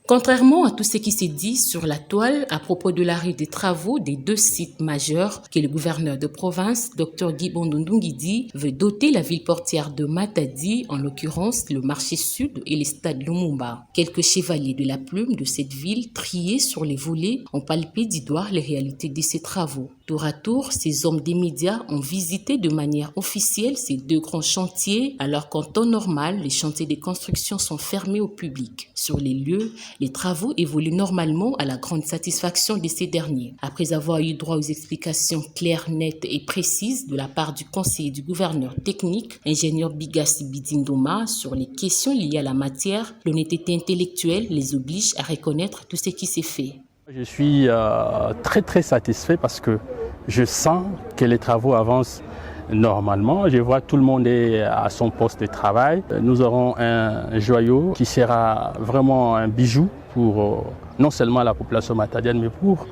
Contrairement à tout ce qui s'est dit sur la toile à propos de l'arrêt des travaux des deux sites majeurs que le gouverneur de province, Dr Guy Bondondungidi, veut doter la ville portière de Matadi, en l'occurrence le marché sud et le stade Lumumba. Quelques chevaliers de la plume de cette ville, triés sur les volets, ont palpé du doigt les réalités de ces travaux. Tour à tour, ces hommes des médias ont visité de manière officielle ces deux grands chantiers, alors qu'en temps normal, les chantiers de construction sont fermés au public. Sur les lieux, les travaux évoluent normalement à la grande satisfaction de ces derniers. Après avoir eu droit aux explications claires, nettes et précises de la part du conseiller du gouverneur technique, ingénieur Bigassi Bidindoma, sur les questions liées à la matière, l'honnêteté intellectuelle les oblige à reconnaître tout ce qui s'est fait. Je suis très satisfait parce que je sens que les travaux avancent normalement. Je vois tout le monde est à son poste de travail. Nous aurons un joyau qui sera vraiment un bijou pour non seulement la population matadienne, mais pour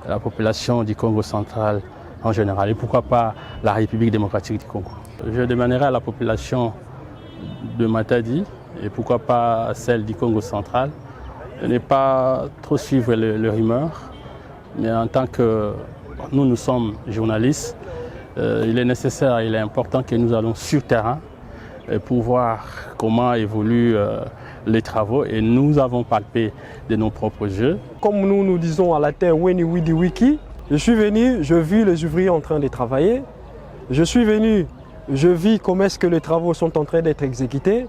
la population du Congo central en général. Et pourquoi pas la République démocratique du Congo. Je demanderai à la population de Matadi, et pourquoi pas celle du Congo central, de ne pas trop suivre les rumeurs. Mais en tant que nous sommes journalistes, il est nécessaire, il est important que nous allons sur terrain pour voir comment évoluent les travaux et nous avons palpé de nos propres yeux. Comme nous disons à latin Weni Widi Wiki, je suis venu, je vis les ouvriers en train de travailler. Je suis venu, je vis comment est-ce que les travaux sont en train d'être exécutés.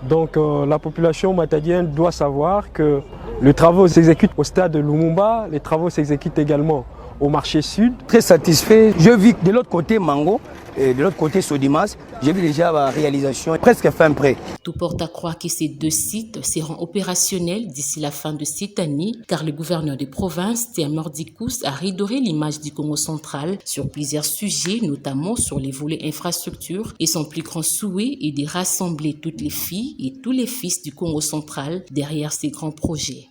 Donc la population matadienne doit savoir que les travaux s'exécutent au stade de Lumumba, les travaux s'exécutent également au marché sud. Très satisfait. Je vis de l'autre côté Mango et de l'autre côté Sodimas. J'ai vu déjà la réalisation presque fin prêt. Tout porte à croire que ces deux sites seront opérationnels d'ici la fin de cette année, car le gouverneur de province, Théa Mordicus, a redoré l'image du Congo central sur plusieurs sujets, notamment sur les volets infrastructures, et son plus grand souhait est de rassembler toutes les filles et tous les fils du Congo central derrière ces grands projets.